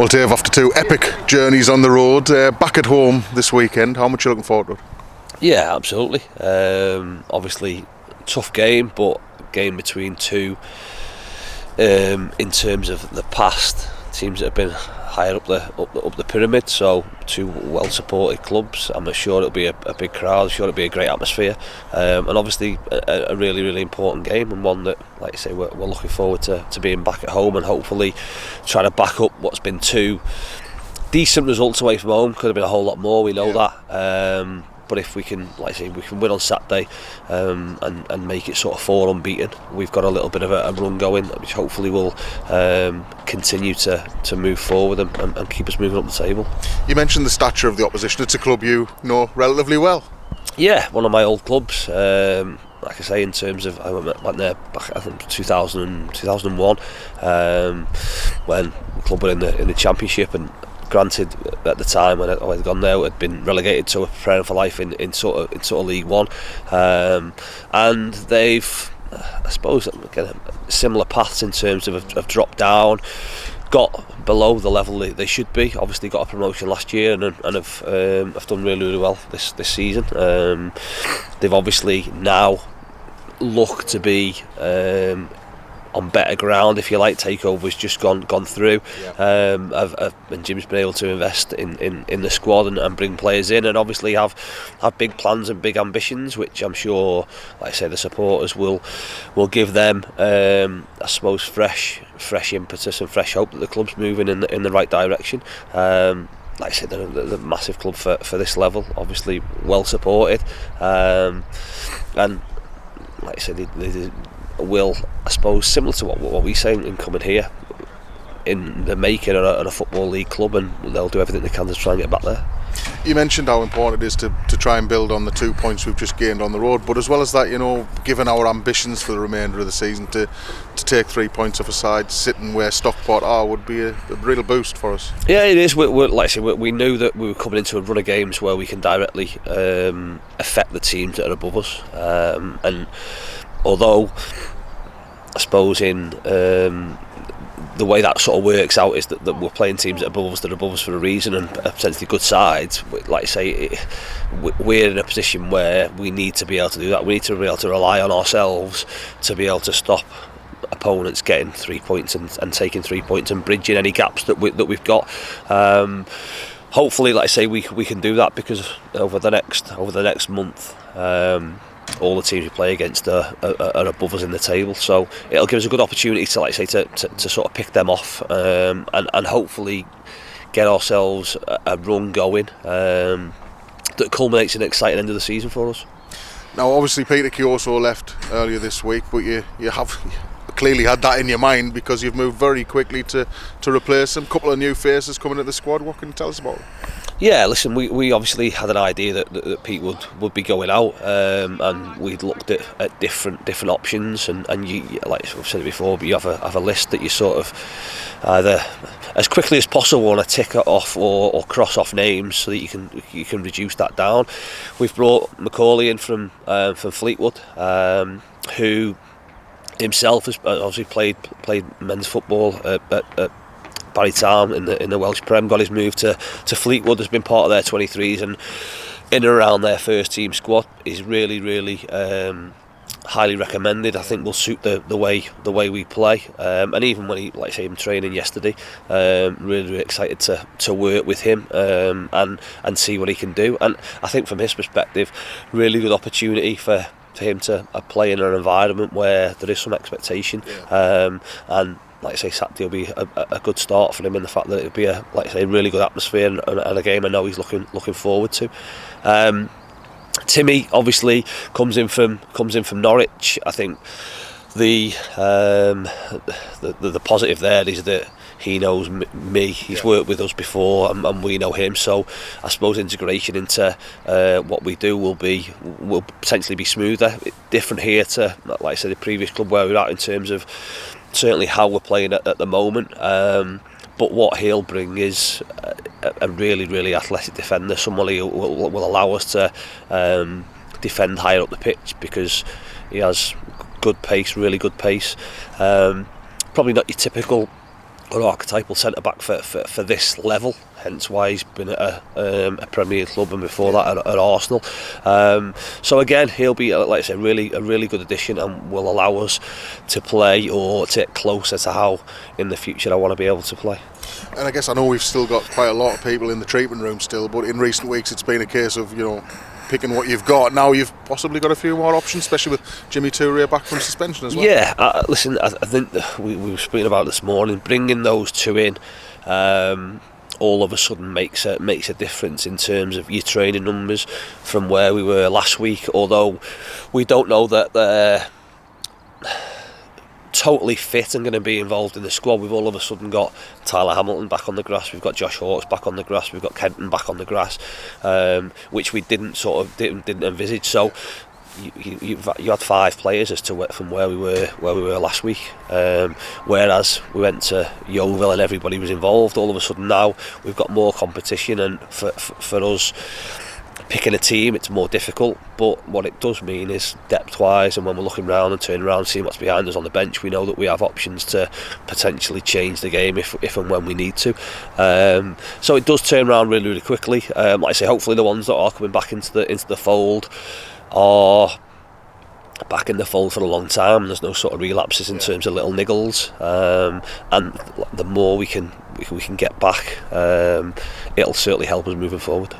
Well, Dave, after two epic journeys on the road, back at home this weekend, how much are you looking forward to it? Yeah, absolutely. Obviously, tough game, but game between two, in terms of the past, teams that have been higher up the pyramid, so two well supported clubs. I'm sure it'll be a big crowd, I'm sure it'll be a great atmosphere, and obviously a really, really important game, and one that, like I say, we're looking forward to being back at home and hopefully trying to back up what's been two decent results away from home. Could have been a whole lot more, we know that. But if we can, like I say, we can win on Saturday and make it sort of 4 unbeaten, we've got a little bit of a run going, which hopefully will continue to move forward and keep us moving up the table. You mentioned the stature of the opposition. It's a club you know relatively well. Yeah, one of my old clubs. Like I say, in terms of, I went there back, I think 2001, when the club were in the Championship, and granted, at the time when I'd gone there, it had been relegated to a preparing for life in sort of League One, and they've, I suppose, again, similar paths in terms of have dropped down, got below the level they should be. Obviously, got a promotion last year and have done really, really well this season. They've obviously now look to be on better ground, if you like. Takeover's just gone through. Yeah. And Jim's been able to invest in the squad and bring players in, and obviously have big plans and big ambitions, which I'm sure, like I say, the supporters will give them, I suppose, fresh impetus and fresh hope that the club's moving in the right direction. Like I said, they're a massive club for this level, obviously well supported, and like I said, they will, I suppose, similar to what we say in coming here, in the making of a football league club, and they'll do everything they can to try and get back there. You mentioned how important it is to try and build on the 2 points we've just gained on the road, but as well as that, you know, given our ambitions for the remainder of the season, to take 3 points off a side sitting where Stockport are would be a real boost for us. Yeah, it is. We're like I say, we knew that we were coming into a run of games where we can directly affect the teams that are above us, and although I suppose in the way that sort of works out is that we're playing teams that are above us for a reason, and potentially good sides. Like I say, we're in a position where we need to be able to do that. We need to be able to rely on ourselves to be able to stop opponents getting 3 points and taking 3 points and bridging any gaps that we've got. Hopefully, like I say, we can do that, because over the next month, all the teams we play against are above us in the table, so it'll give us a good opportunity to, like I say, to sort of pick them off, and hopefully get ourselves a run going that culminates in an exciting end of the season for us. Now, obviously, Peter Kioso left earlier this week, but you have clearly had that in your mind, because you've moved very quickly to replace him. A couple of new faces coming into the squad. What can you tell us about it? Yeah, listen, we obviously had an idea that Pete would be going out, and we'd looked at different options, and you, like I've said it before, but you have a list that you sort of either as quickly as possible want to tick it off or cross off names so that you can reduce that down. We've brought Macaulay in from Fleetwood, who himself has obviously played men's football at Barry Town in the Welsh Prem, got his move to Fleetwood, has been part of their 23s and in and around their first team squad. Is really, really highly recommended. I think will suit the way we play, and even when he, like I say, him training yesterday, really excited to work with him and see what he can do. And I think from his perspective, really good opportunity for him to play in an environment where there is some expectation, and like I say, Saturday will be a good start for him, in the fact that it'll be a really good atmosphere and a game I know he's looking forward to. Timmy obviously comes in from Norwich. I think the positive there is that he knows me. He's worked with us before, and we know him. So I suppose integration into what we do will potentially be smoother. Different here to, like I said, the previous club where we're at in terms of certainly how we're playing at the moment. But what he'll bring is a really, really athletic defender, someone who will allow us to defend higher up the pitch, because he has good pace, really good pace. Probably not your typical an archetypal centre back for this level. Hence why he's been at a Premier club, and before that at Arsenal. So again, he'll be, like I say, a really good addition, and will allow us to play, or to get closer to how in the future I want to be able to play. And I guess I know we've still got quite a lot of people in the treatment room still, but in recent weeks it's been a case of, picking what you've got. Now you've possibly got a few more options, especially with Jimmy Touré back from suspension as well. Yeah, listen, I think we were speaking about this morning, bringing those two in all of a sudden makes a difference in terms of your training numbers from where we were last week. Although we don't know that they're totally fit and going to be involved in the squad, we've all of a sudden got Tyler Hamilton back on the grass, we've got Josh Hawkes back on the grass, we've got Kenton back on the grass, which we didn't envisage. So you had 5 players from where we were last week, whereas we went to Yeovil and everybody was involved. All of a sudden now we've got more competition, and for us picking a team, it's more difficult. But what it does mean is, depth wise, and when we're looking around and turning around, seeing what's behind us on the bench, we know that we have options to potentially change the game if and when we need to. So it does turn around really quickly. Like I say, hopefully the ones that are coming back into the fold are back in the fold for a long time, and there's no sort of relapses in terms of little niggles, and the more we can get back, it'll certainly help us moving forward.